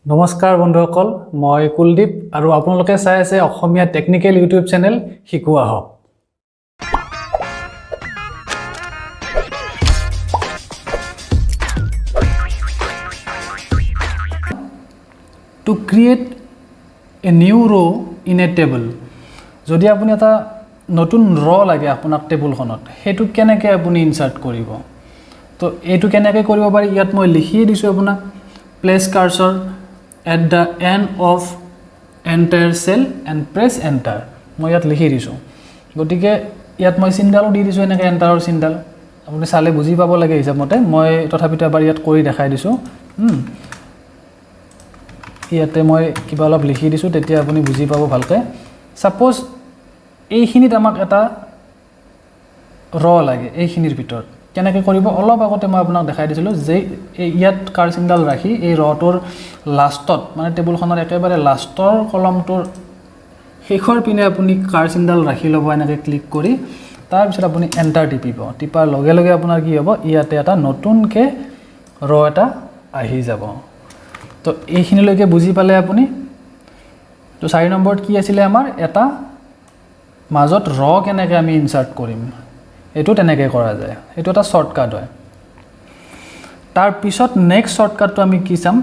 নমস্কাৰ বন্ধুসকল মই কুলদীপ আৰু আপোনালোকে চাই আছে অসমীয়া টেকনিক্যাল ইউটিউব চেনেল শিকো আহক To create a new row in a table যদি আপুনি এটা নতুন ৰ লাগে আপোনাক টেবুলখনত হেতু কেনেকৈ আপুনি ইনসাৰ্ট কৰিব তো এটো কেনেকৈ কৰিব পাৰি ইয়াত মই লিখি দিছো আপোনাক place কাৰ্সৰ at the end of entire cell and press enter মই ইয়াত লিখি দিছো গটিকে ইয়াত মই চিনডাল দি দিছো এনেকৈ এন্টাৰৰ চিনডাল আপুনি চালে বুজি পাব লাগে হিচাপমতে মই তথাপিতো এবাৰ ইয়াত কৰি দেখাই দিছো ইয়াতে মই কিবা অলপ লিখি দিছো তেতিয়া আপুনি বুজি পাব ভালকে সাপোজ এইখিনিত আমাক এটা ৰ লাগে এইখিনিৰ ভিতৰত কেনেকৈ কৰিব অলপ আগতে মই আপোনাক দেখাই দিছিলো যে ইয়াত কাৰ্সিংডাল ৰাখি এই ৰটোৰ লাষ্টত মানে টেবুলখনৰ একেবাৰে লাষ্টৰ কলমটোৰ শেষৰ পিনে আপুনি কাৰ্সিংডাল ৰাখি লব এনেকৈ ক্লিক কৰি তাৰ পিছত আপুনি এন্টাৰ টিপিব টিপাৰ লগে লগে আপোনাৰ কি হ'ব ইয়াতে এটা নতুনকে ৰ এটা আহি যাব তো এইখিনিলৈকে বুজি পালে আপুনি তো 4 নম্বৰত কি আছিল আমাৰ এটা মাজত ৰ কেনেকৈ আমি ইনসাৰ্ট কৰিম এটো তেনেকৈ কৰা যায় এটো এটা শৰ্টকাট হয় তাৰ পিছত নেক্সট শৰ্টকাটটো আমি কি চাম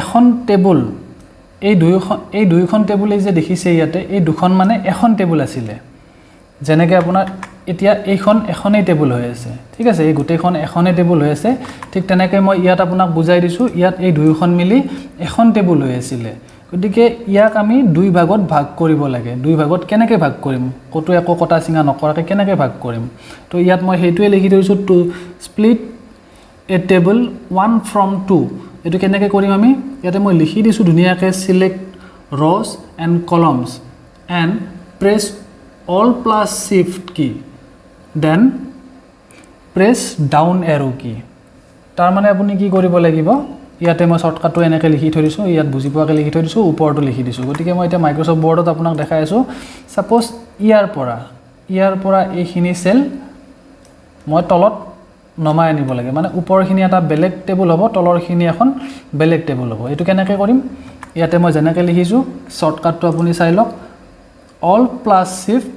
এখন টেবুল এই দুইখন টেবুল যে দেখিছে ইয়াতে এই দুখন মানে এখন টেবুল আছিল যেনেকৈ আপোনাৰ এতিয়া এইখন এখনেই টেবুল হৈ আছে ঠিক আছে এই গোটেইখন এখনেই টেবুল হৈ আছে ঠিক তেনেকৈ মই ইয়াত আপোনাক বুজাই দিছো ইয়াত এই দুইখন মিলি এখন টেবুল হৈ আছিল গতিকে ইয়াক আমি দুই ভাগত ভাগ কৰিব লাগে দুই ভাগত কেনেকৈ ভাগ কৰিম কটো একো কটা সিঙা নকৰাকে কেনেকৈ ভাগ কৰিম তো ইয়াত মই হেতুৱে লিখি দিছো to split a table 1 from 2 এটো কেনেকৈ কৰিম আমি ইয়াতে মই লিখি দিছো ধুনিয়াকে select rows and columns and press all plus shift key then press down arrow key তাৰ মানে আপুনি কি কৰিব লাগিব ইয়াতে মই শৰ্টকাটটো এনেকৈ লিখি থৈ দিছো ইয়াত বুজি পোৱাকে লিখি থৈ দিছো ওপৰটো লিখি দিছো গতিকে মই এটা মাইক্ৰোসফট বৰ্ডত আপোনাক দেখাই আছো সাপোজ ইয়াৰ পৰা এইখিনি সেল মই তলত নমাই আনিব লাগে মানে ওপৰখিনি এটা বেলেগ টেবুল হ'ব তলৰখিনি এখন বেলেগ টেবুল হ'ব এটো কেনেকৈ কৰিম ইয়াতে মই যেনেকৈ লিখিছো শর্টকাটটো আপুনি চাই লওক all plus shift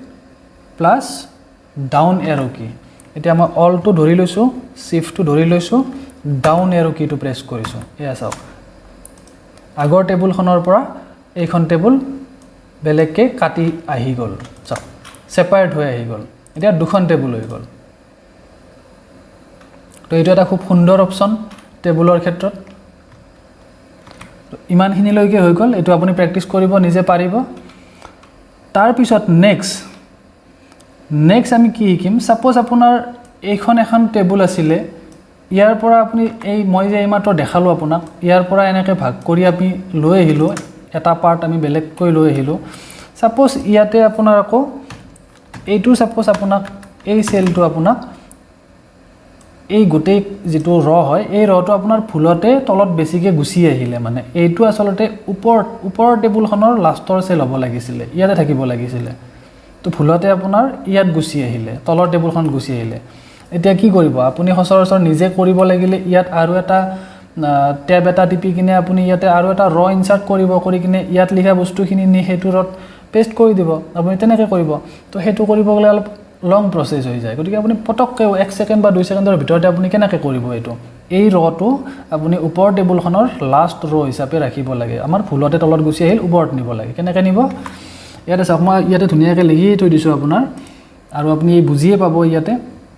plus down arrow key এতিয়া মই all টো ধৰি লৈছো shift টো ধৰি লৈছো ডাউন এৰো কিটো প্ৰেছ কৰিছো এয়া চাওক আগৰ টেবুলখনৰ পৰা এইখন টেবুল বেলেগকে কাটি আহি গল চাওক সেপাৰেট হৈ আহি গল এতিয়া দুখন টেবুল হৈ গল তো এইটো এটা খুব সুন্দৰ অপচন টেবুলৰ ক্ষেত্ৰত ইমানখিনি লৈকে হৈ গল এটো আপুনি প্ৰেক্টিস কৰিব নিজে পাৰিব তাৰ পিছত নেক্সট আমি কি শিকিম সাপোজ আপোনাৰ এইখন এখন টেবুল আছিল ইয়াৰ পৰা আপুনি এই মই যে এইমাত্ৰ দেখালো আপোনাক ইয়াৰ পৰা এনেকৈ ভাগ কৰি আমি লৈ আহিলো এটা পাৰ্ট আমি বেলেগ কৈ লৈ আহিলো সাপোজ ইয়াতে আপোনাৰ আকৌ এইটো সাপোজ আপোনাক এই সেলটো আপোনাক এই গোটেই যেটো ৰ হয় এই ৰটো আপোনাৰ ফুলতে তলত বেছিকে গুছি আহিলে মানে এইটো আসলতে ওপৰ টেবুলখনৰ লাষ্টৰ সেল হ'ব লাগিছিল ইয়াতে থাকিব লাগিছিল তো ফুলতে আপোনাৰ ইয়াত গুছি আহিলে তলৰ টেবুলখন গুছি আহিলে এতিয়া কি কৰিব আপুনি সচৰাচৰ নিজে কৰিব লাগিলে ইয়াত আৰু এটা ট্যাব এটা টিপি কিনে আপুনি ইয়াতে আৰু এটা ৰ ইনসাৰ্ট কৰিব কৰি কিনে ইয়াত লিখা বস্তুখিনি নি হেতুৰত পেস্ট কৰি দিব আপুনি তেনেকৈ কৰিব তো হেতু কৰিব গলে অলপ লং প্ৰসেস হৈ যায় গতিকে আপুনি পটককে 1 সেকেন্ড বা 2 সেকেন্ডৰ ভিতৰতে আপুনি কেনেকৈ কৰিব এটো এই ৰটো আপুনি ওপৰ টেবুলখনৰ লাষ্ট ৰ হিচাপে ৰাখিব লাগে আমাৰ ফুলতে তলত গুছি আহিল ওপৰত নিব লাগে কেনেকৈ নিব ইয়াতে চাওক মই ইয়াতে ধুনিয়াকৈ লিখি থৈ দিছো আপোনাৰ আৰু আপুনি বুজিয়ে পাব ইয়াতে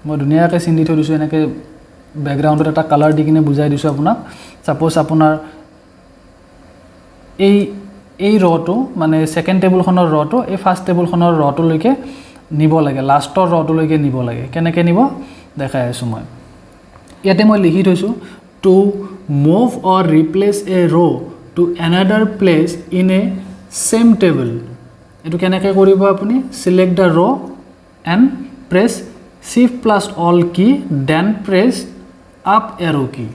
মই ধুনিয়াকৈ চিন দি থৈ দিছো এনেকৈ ব্যাকগ্ৰাউণ্ডত এটা কালাৰ দি কিনে বুজাই দিছো আপোনাক সাপোজ আপোনাৰ এই ৰটো মানে সেকেন্ড টেবুলখনৰ ৰটো এই ফাৰ্স্ট টেবুলখনৰ ৰটো লৈকে নিব লাগে লাষ্টৰ ৰটো লৈকে নিব লাগে কেনেকৈ নিব দেখাই আছো মই ইয়াতে মই লিখি থৈছো টু মুভ অৰ ৰিপ্লেস এ ৰ two another place in a same table এটো কেনেকৈ কৰিব আপুনি সিলেক্ট দা ৰ and press shift plus all key then press up arrow key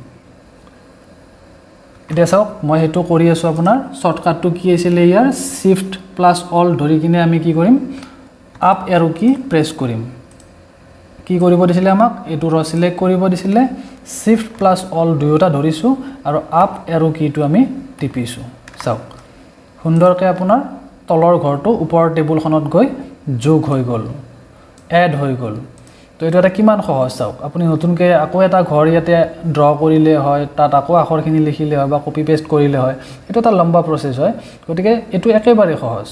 এটা চাওক মই হেতু কৰি আছো আপোনাৰ শৰ্টকাটটো কি আছিল ইয়াৰ shift plus all ধৰি কিনে আমি কি কৰিম up arrow key প্ৰেছ কৰিম কি কৰিব দিছিলে আমাক এটো ৰ সিলেক্ট কৰিব দিছিলে শিফট প্লাছ অল দুয়োটা ধৰিছোঁ আৰু আপ এৰো কিটো আমি টিপিছোঁ চাওক সুন্দৰকৈ আপোনাৰ তলৰ ঘৰটো ওপৰৰ টেবুলখনত গৈ যোগ হৈ গ'ল এড হৈ গ'ল তো এইটো এটা কিমান সহজ চাওক আপুনি নতুনকৈ আকৌ এটা ঘৰ ইয়াতে ড্ৰ কৰিলে হয় তাত আকৌ আখৰখিনি লিখিলে হয় বা কপি পেষ্ট কৰিলে হয় এইটো এটা লম্বা প্ৰচেছ হয় গতিকে এইটো একেবাৰে সহজ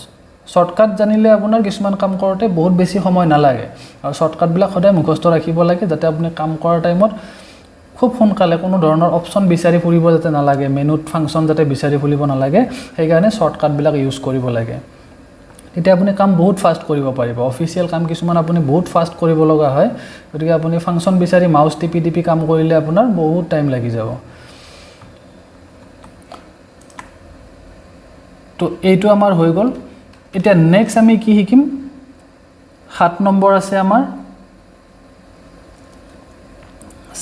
শৰ্টকাট জানিলে আপোনাৰ কিছুমান কাম কৰোঁতে বহুত বেছি সময় নালাগে আৰু শৰ্টকাটবিলাক সদায় মুখস্থ ৰাখিব লাগে যাতে আপুনি কাম কৰাৰ টাইমত খুব সোনকালে কোনো ধৰণৰ অপশ্যন বিচাৰি ফুৰিব যাতে নালাগে মেনুত ফাংচন যাতে বিচাৰি ফুৰিব নালাগে সেইকাৰণে শৰ্টকাটবিলাক ইউজ কৰিব লাগে তেতিয়া আপুনি কাম বহুত ফাষ্ট কৰিব পাৰিব অফিচিয়েল কাম কিছুমান আপুনি বহুত ফাষ্ট কৰিব লগা হয় গতিকে আপুনি ফাংচন বিচাৰি মাউছ টিপি টিপি কাম কৰিলে আপোনাৰ বহুত টাইম লাগি যাব তো এইটো আমাৰ হৈ গ'ল এতিয়া নেক্সট আমি কি শিকিম 7 নম্বৰ আছে আমাৰ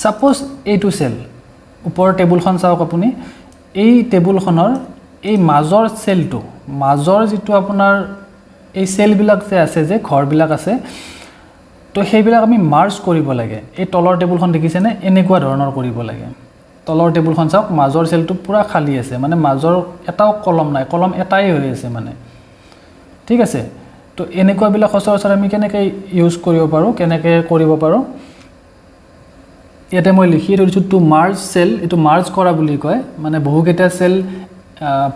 সাপোজ এইটো সেল ওপৰৰ টেবুলখন চাওক আপুনি এই টেবুলখনৰ এই মাজৰ সেলটো মাজৰ যেটো আপোনাৰ এই সেলবিলাক যে আছে যে ঘৰবিলাক আছে তো সেইবিলাক আমি মাৰ্জ কৰিব লাগে এই তলৰ টেবুলখন দেখিছেনে এনেকুৱা ধৰণৰ কৰিব লাগে তলৰ টেবুলখন চাওক মাজৰ সেলটো পুৰা খালি আছে মানে মাজৰ এটাও কলম নাই কলম এটাই হৈ আছে মানে ঠিক আছে তো এনেকুৱা বিলাক সচৰাচৰ আমি কেনেকৈ ইউজ কৰিব পাৰো কেনেকৈ কৰিব পাৰো ইয়াতে মই লিখি থৈছো টু মাৰ্জ সেল এটো মাৰ্জ কৰা বুলি কয় মানে বহুকেইটা সেল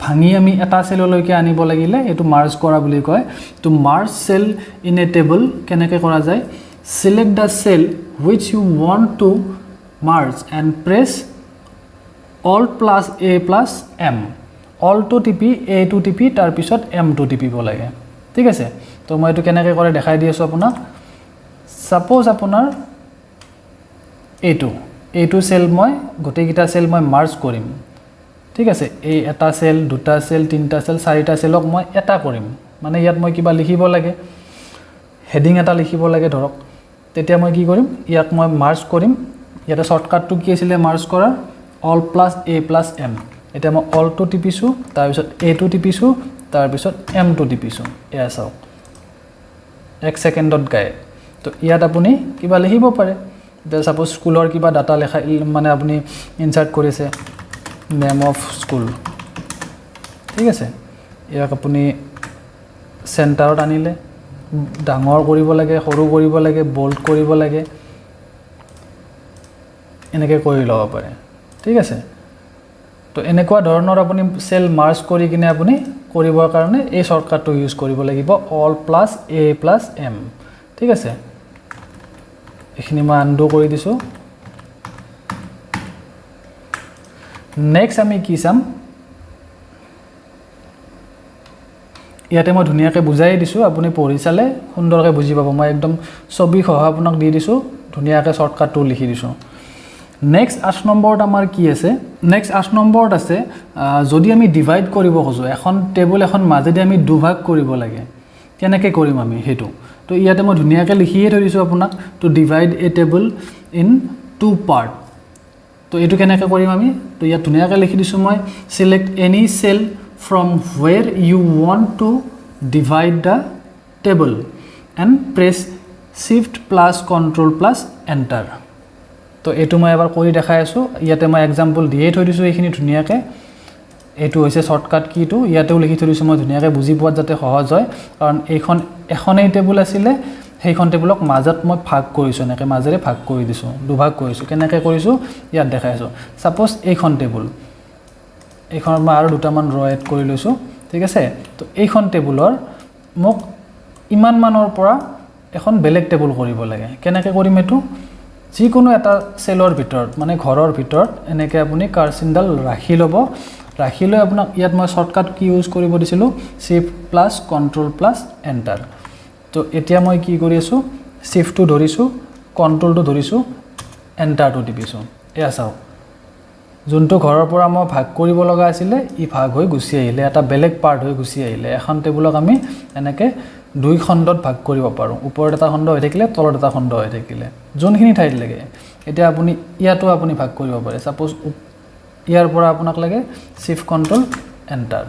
ভাঙি আমি এটা সেললৈকে আনিব লাগিলে এটো মাৰ্জ কৰা বুলি কয় to merge cell in a table কেনেকৈ কৰা যায় select the cell which you want to merge and press alt plus a plus m alt to টিপি a to টিপি তাৰ পিছত m to টিপিব লাগে ঠিক আছে তো মই এটো কেনেকৈ কৰে দেখাই দি আছো আপোনাক সাপোজ আপোনাৰ এইটো সেল মই গোটেইকিটা সেল মই মাৰ্জ কৰিম ঠিক আছে এই এটা সেল দুটা সেল তিনটা সেল চাৰিটা সেলক মই এটা কৰিম মানে ইয়াত মই কিবা লিখিব লাগে হেডিং এটা লিখিব লাগে ধৰক তেতিয়া মই কি কৰিম ইয়াক মই মাৰ্জ কৰিম ইয়াতে শৰ্টকাটটো কি আছিল মাৰ্জ কৰা all plus a plus m এটা মই অল টু টিপিছো তাৰ পিছত a টু টিপিছো তাৰ পিছত m টু টিপিছো এয়া চাওক 1 সেকেন্ডত গায় তো ইয়াত আপুনি কিবা লিখিব পাৰে সাপোজ স্কুলৰ কিবা ডাটা লেখা মানে আপুনি ইনসাৰ্ট কৰিছে নেম অফ স্কুল ঠিক আছে ইয়াক আপুনি সেন্টাৰত আনিলে ডাঙৰ কৰিব লাগে সৰু কৰিব লাগে বোল্ড কৰিব লাগে এনেকৈ কৰি ল'ব পাৰে ঠিক আছে তো এনেকুৱা ধৰণৰ আপুনি সেল মাৰ্জ কৰি কিনে আপুনি কৰিবৰ কাৰণে এই শৰ্টকাটটো ইউজ কৰিব লাগিব all plus a plus m ঠিক আছে এখিনি মই আনডু কৰি দিছো নেক্সট আমি কি চাম ইয়াতে মই ধুনিয়াকৈ বুজাই দিছো আপুনি পঢ়ি চালে সুন্দৰকৈ বুজি পাব মই একদম ছবি সহ আপোনাক দি দিছো ধুনিয়াকৈ শৰ্টকাটটো লিখি দিছো নেক্সট 8 নম্বৰত আমাৰ কি আছে নেক্সট 8 নম্বৰত আছে যদি আমি ডিভাইড কৰিব খোজো এখন টেবুল এখন মাজেদি আমি দুভাগ কৰিব লাগে কেনেকৈ কৰিম আমি হেতু তো ইয়াতে মই ধুনিয়াকৈ লিখিয়ে থৈ দিছো আপোনাক to divide a table in two part তো এটো কেনেকৈ কৰিম আমি তো ইয়াত ধুনিয়াকৈ লিখি দিছো মই select any cell from where you want to divide the table and press shift plus control plus enter তো এটো মই এবাৰ কৰি দেখাই আছো ইয়াতে মই एग्जांपल দিয়ে থৈ দিছো এইখিনি ধুনিয়াকৈ এটো হৈছে শৰ্টকাট কিটো ইয়াতেও লিখি থৈ দিছো মই ধুনিয়াকৈ বুজি পোৱাত যাতে সহজ হয় কাৰণ এখনেই টেবুল আছিল সেইখন টেবুলক মাজত মই ভাগ কৰিছো এনেকৈ মাজেৰে ভাগ কৰি দিছো দুভাগ কৰিছো কেনেকৈ কৰিছো ইয়াত দেখাইছো সাপোজ এইখন টেবুল এইখনত মই আৰু দুটামান ৰ এড কৰি লৈছো ঠিক আছে তো এইখন টেবুলৰ মোক ইমান মানৰ পৰা এখন বেলেগ টেবুল কৰিব লাগে কেনেকৈ কৰিম এটো যিকোনো এটা সেলৰ ভিতৰত মানে ঘৰৰ ভিতৰত এনেকৈ আপুনি কাৰ্চিনডাল ৰাখি ল'ব ৰাখি লৈ আপোনাক ইয়াত মই শৰ্টকাট কি ইউজ কৰিব দিছিলো shift plus control plus enter তো এতিয়া মই কি কৰি আছো শিফটটো ধৰিছো কন্ট্ৰোলটো ধৰিছো এন্টাৰটো টিপিছো এয়া চাওক যোনটো ঘৰৰ পৰা মই ভাগ কৰিব লগা আছিল ই ভাগ হৈ গুছি আহিলে এটা বেলেগ পাৰ্ট হৈ গুছি আহিলে এখন টেবুলক আমি এনেকৈ দুই খণ্ডত ভাগ কৰিব পাৰো ওপৰত এটা খণ্ড হৈ থাকিলে তলত এটা খণ্ড হৈ থাকিলে যোনখিনি ঠাইত লাগে এতিয়া আপুনি ইয়াতো আপুনি ভাগ কৰিব পাৰে সাপোজ ইয়াৰ পৰা আপোনাক লাগে শিফট কন্ট্ৰোল এন্টাৰ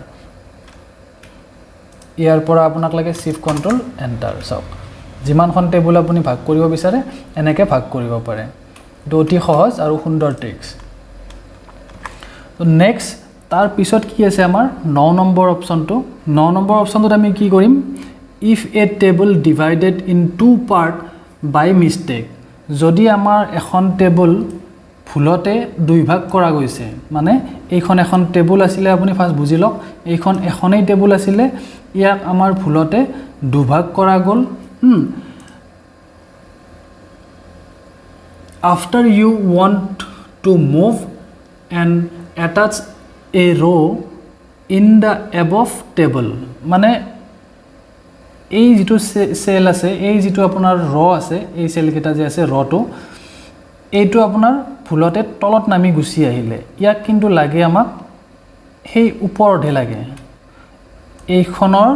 ইয়াৰ পৰা আপোনাক লাগে শিফট কন্ট্ৰোল এন্টাৰ চাওক যিমানখন টেবুল আপুনি ভাগ কৰিব বিচাৰে এনেকৈ ভাগ কৰিব পাৰে এইটো অতি সহজ আৰু সুন্দৰ ট্ৰিক্স তো নেক্সট তাৰ পিছত কি আছে আমাৰ 9 নম্বৰ অপচনটো 9 নম্বৰ অপচনটোত আমি কি কৰিম if a table divided in two part by mistake যদি আমাৰ এখন টেবল ভুলতে দুই ভাগ কৰা গৈছে মানে এইখন এখন টেবল আছিল আপুনি ফাৰ্স্ট বুজি লওক এইখন এখনেই টেবল আছিল ইয়াক আমাৰ ভুলতে দুভাগ কৰা গ'ল after you want to move and attach a row in the above table মানে এই যেটো সেল আছে এই যেটো আপোনাৰ ৰ আছে এই সেল কেটা যে আছে ৰটো এইটো আপোনাৰ ভুলতে তলত নামি গুছি আহিলে ইয়াক কিন্তু লাগে আমাক সেই ওপৰতে লাগে এইখনৰ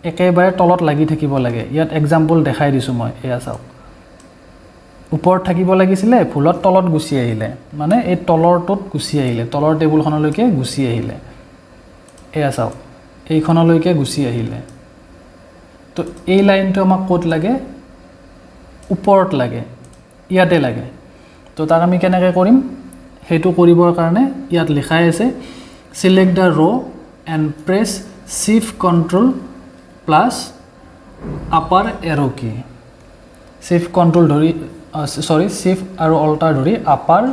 একেবাৰে তলত লাগি থাকিব লাগে ইয়াত এক্সাম্পল দেখাই দিছো মই এয়া চাওক ওপৰত থাকিব লাগিছিলে ফুলত তলত গুছি আহিলে মানে এই তলৰটোত গুছি আহিলে তলৰ টেবুলখনলৈকে গুছি আহিলে এয়া চাওক এইখনলৈকে গুছি আহিলে তো এই লাইনটো আমাক কোড লাগে ওপৰত লাগে ইয়াতে লাগে তো তাক আমি কেনেকৈ কৰিম হেতু কৰিবৰ কাৰণে ইয়াত লিখাই আছে সিলেক্ট দা ৰ and press shift control plus upper arrow key shift control ধৰি শিফট আৰু অল্টাৰ ধৰি আপাৰ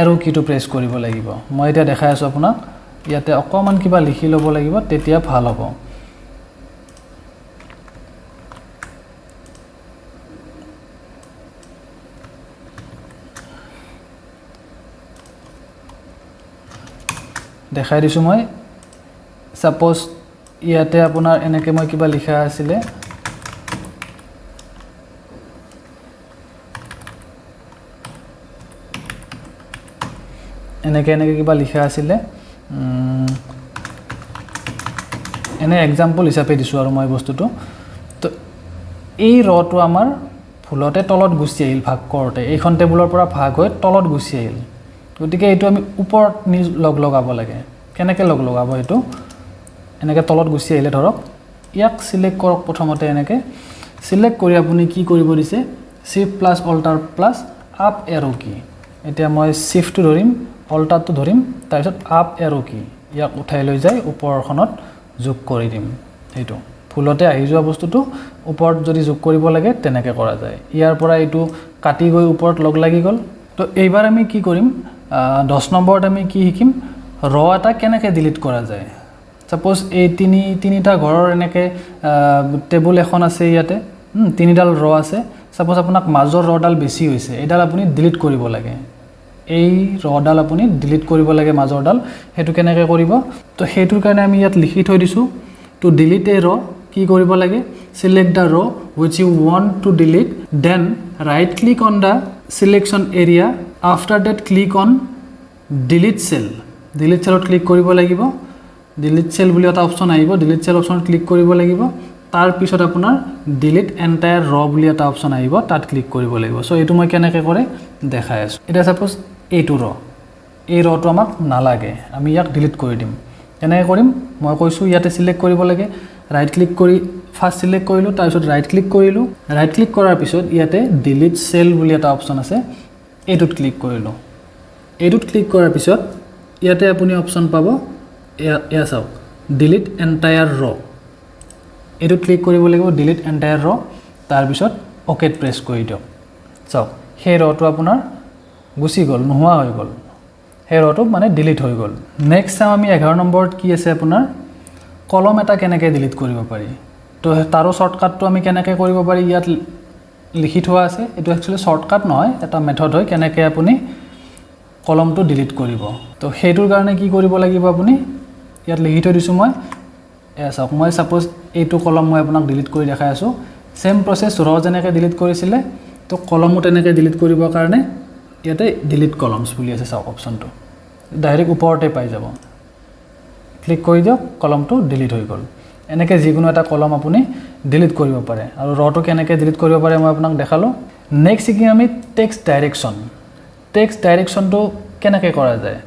এৰো কিটো প্ৰেছ কৰিব লাগিব মই এটা দেখাই আছো আপোনাক ইয়াতে অকমান কিবা লিখি ল'ব লাগিব তেতিয়া ভাল হ'ব দেখাই দিছো মই সাপোজ ইয়াতে আপোনাৰ এনেকে মই কিবা লিখা আছিল এনেকে কিবা লিখা আছিল এনে एग्जांपल হিচাপে দিছো আৰু মই বস্তুটো তো এই ৰটো আমাৰ ফুলতে তলত গুছি আহিল ভাগ কৰতে এইখন টেবুলৰ পৰা ভাগ হৈ তলত গুছি আহিল গতিকে এইটো আমি ওপৰত লগ লগাব লাগে কেনেকৈ লগ লগাব এটো এনেকৈ তলত গুছি আহিলে ধৰক ইয়াক সিলেক্ট কৰক প্ৰথমতে এনেকৈ সিলেক্ট কৰি আপুনি কি কৰিব দিছে shift plus alter plus up arrow কি এতিয়া মই শিফট ধৰিম অল্টাৰটো ধৰিম তাৰপিছত আপ এৰো কি ইয়াক উঠাই লৈ যায় ওপৰখনত যোগ কৰি দিম এইটো ফুলতে আহি যোৱা বস্তুটো ওপৰত যদি যোগ কৰিব লাগে তেনেকৈ কৰা যায় ইয়াৰ পৰা এইটো কাটি গৈ ওপৰত লগ লাগি গল তো এইবাৰ আমি কি কৰিম 10 নম্বৰত আমি কি শিকিম ৰ এটা কেনেকৈ ডিলিট কৰা যায় সাপোজ এই তিনিটা ঘৰৰ এনেকৈ টেবুল এখন আছে ইয়াতে তিনিডাল ৰ আছে সাপোজ আপোনাক মাজৰ ৰডাল বেছি হৈছে এডাল আপুনি ডিলিট কৰিব লাগে এই ৰডাল আপুনি ডিলিট কৰিব লাগে মাজৰডাল হেতু কেনেকৈ কৰিব তো হেতুৰ কাৰণে আমি ইয়াত লিখি থৈ দিছো টু ডিলিট এ ৰ কি কৰিব লাগে সিলেক্ট দা ৰ which you want to delete then right click on the selection area after that click on delete cell click কৰিব লাগিব delete cell বুলি এটা অপচন আহিব delete cell অপচন ক্লিক কৰিব লাগিব তাৰ পিছত আপোনাৰ delete entire row বুলি এটা অপচন আহিব তাত ক্লিক কৰিব লাগিব সো এটো মই কেনেকৈ কৰে দেখাই আছো এটা সাপোজ এইটো ৰ এই ৰটো আমাক নালাগে আমি ইয়াক ডিলিট কৰি দিম কেনেকৈ কৰিম মই কৈছো ইয়াতে সিলেক্ট কৰিব লাগে ৰাইট ক্লিক কৰি ফাৰ্স্ট সিলেক্ট কৰিলো তাৰ পিছত ৰাইট ক্লিক কৰিলো ৰাইট ক্লিক কৰাৰ পিছত ইয়াতে ডিলিট সেল বুলি এটা অপচন আছে এইটোত ক্লিক কৰিলো এইটোত ক্লিক কৰাৰ পিছত ইয়াতে আপুনি অপচন পাব এয়া চাওক ডিলিট এন্টায়াৰ ৰ এইটো ক্লিক কৰিব লাগিব ডিলিট এন্টায়াৰ ৰ তাৰ পিছত ওকে প্ৰেছ কৰি দিয়ক চাওক সেই ৰটো আপোনাৰ গুছি গল নোহোৱা হৈ গল সেই ৰটো মানে ডিলিট হৈ গল নেক্সট চাম আমি 11 নম্বৰত কি আছে আপোনাৰ কলম এটা কেনেকৈ ডিলিট কৰিব পাৰি তো তাৰো শৰ্টকাটটো আমি কেনেকৈ কৰিব পাৰি ইয়াত লিখি থোৱা আছে এটো একচুয়ালি শৰ্টকাট নহয় এটা মেথড হয় কেনেকৈ আপুনি কলমটো ডিলিট কৰিব তো হেতুৰ কাৰণে কি কৰিব লাগিব আপুনি ইয়াত লিখি থৈ দিছো মই এসক মই সাপোজ এইটো কলম মই আপোনাক ডিলিট কৰি দেখাই আছো সেম প্ৰসেস ৰ যেনেকৈ ডিলিট কৰিছিলে তো কলমও তেনেকৈ ডিলিট কৰিবৰ কাৰণে ইয়াতে ডিলিট কলমস বুলি আছে চাওক অপচনটো ডাইৰেক্ট ওপৰতে পাই যাব ক্লিক কৰি দিয়ক কলমটো ডিলিট হৈ গল এনেকৈ যিকোনো এটা কলম আপুনি ডিলিট কৰিব পাৰে আৰু ৰটো কেনেকৈ ডিলিট কৰিব পাৰে মই আপোনাক দেখালো নেক্সট কি আমি টেক্সট ডাইৰেকশনটো কেনেকৈ কৰা যায়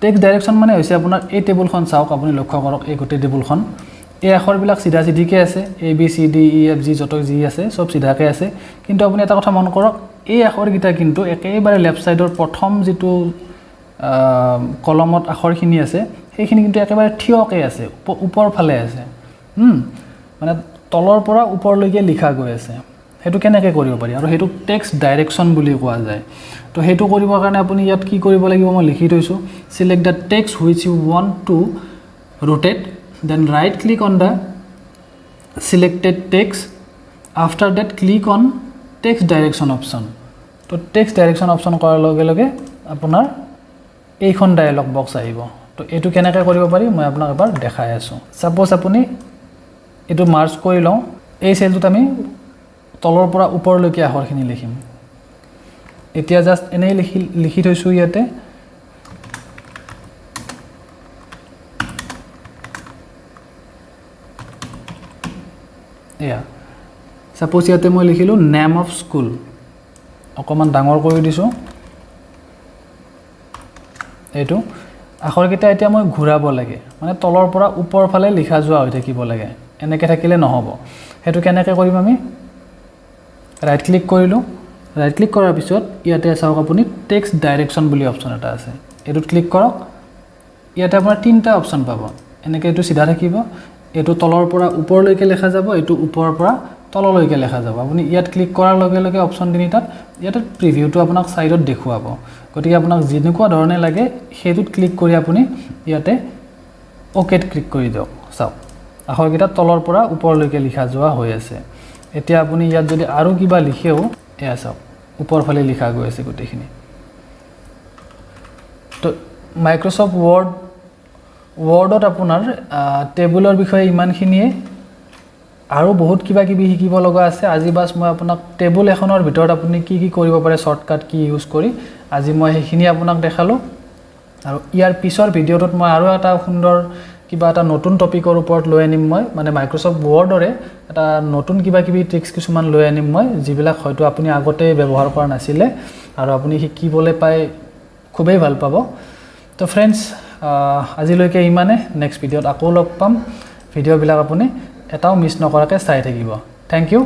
টেক্সট ডাইৰেকশন মানে হৈছে আপোনাৰ এই টেবুলখন চাওক আপুনি লক্ষ্য কৰক এই গোটেই টেবুলখন এই আখৰবিলাক চিধা চিধিকৈ আছে ABCDEFG যত যি আছে সব চিধাকৈ আছে কিন্তু আপুনি এটা কথা মন কৰক এই আখৰকেইটা কিন্তু একেবাৰে লেফট সাইডৰ প্ৰথম যেটো কলমত আখৰখিনি আছে সেইখিনি কিন্তু একেবাৰে থিয়কৈ আছে ওপৰ ফালে আছে মানে তলৰ পৰা ওপৰলৈকে লিখা গৈ আছে হেতু কেনেকৈ কৰিব পাৰি আৰু হেতু টেক্সট ডাইৰেকশন বুলি কোৱা যায় তো হেতু কৰিবৰ কাৰণে আপুনি ইয়াত কি কৰিব লাগিব মই লিখি থৈছো select the text which you want to rotate then right click on the selected text after that click on text direction option to text direction option কৰাৰ লগে লগে আপোনাৰ এইখন ডায়লগ বক্স আহিব তো এটো কেনেকৈ কৰিব পাৰি মই আপোনাক এবাৰ দেখাই আছো সাপোজ আপুনি এটো মাৰ্জ কৰি লওঁ এই সেলটোত আমি তলৰ পৰা ওপৰলৈকে আখৰখিনি লিখিম এতিয়া জাস্ট এনে লিখি থৈছো ইয়াতে Yeah. Suppose ইয়াতে মই লিখিলো নেম অফ স্কুল অকমান ডাঙৰ কৰি দিছো এটো আখৰকেইটা এতিয়া মই ঘূৰাব লাগে মানে তলৰ পৰা ওপৰ ফালে লিখা যোৱা হৈ থাকিব লাগে এনেকৈ থাকিলে নহব হেতু কেনেকৈ কৰিম আমি ৰাইট ক্লিক কৰিলো ৰাইট ক্লিক কৰাৰ পিছত ইয়াতে চাওক আপুনি টেক্সট ডাইৰেকশন বুলি অপচন এটা আছে এটোত ক্লিক কৰক ইয়াতে আপোনাৰ তিনটা অপচন পাব এনেকৈ এটো সিধা থাকিব এটো তলৰ পৰা ওপৰলৈকে লেখা যাব এটো ওপৰৰ পৰা তললৈকে লেখা যাব আপুনি ইয়াত ক্লিক কৰাৰ লগে লগে অপচন তিনিটাত ইয়াতে প্ৰিভিউটো আপোনাক সাইডত দেখুৱাব গতিকে আপোনাক যেনেকুৱা ধৰণে লাগে হেতুত ক্লিক কৰি আপুনি ইয়াতে ওকেত ক্লিক কৰি দিয়ক চাওক আখৰকেইটা তলৰ পৰা ওপৰলৈকে লিখা যোৱা হৈ আছে এতিয়া আপুনি ইয়াত যদি আৰু কিবা লিখেও এয়া চাওক ওপৰ ফালে লিখা গৈ আছে গোটেইখিনি তো মাইক্ৰসফট ৱৰ্ডত আপোনাৰ টেবুলৰ বিষয়ে ইমানখিনিয়ে আৰু বহুত কিবা কিবি শিকিব লগা আছে আজি বাস মই আপোনাক টেবুল এখনৰ ভিতৰত আপুনি কি কি কৰিব পাৰে শৰ্টকাট কি ইউজ কৰি আজি মই সেইখিনি আপোনাক দেখালো আৰু ইয়াৰ পিছৰ ভিডিঅ'টোত মই আৰু এটা সুন্দৰ কিবা এটা নতুন টপিকৰ ওপৰত লৈ আনিম মই মানে মাইক্ৰসফট ৱৰ্ডৰে এটা নতুন কিবা কিবি ট্ৰিক্স কিছুমান লৈ আনিম মই যিবিলাক হয়তো আপুনি আগতে ব্যৱহাৰ কৰা নাছিলে আৰু আপুনি শিকিবলৈ পাই খুবেই ভাল পাব তো ফ্ৰেণ্ডছ আজিলৈকে ইমানে নেক্সট ভিডিঅ'ত আকৌ লগ পাম ভিডিঅ'বিলাক আপুনি এটাও মিছ নকৰাকৈ চাই থাকিব থ্যাংক ইউ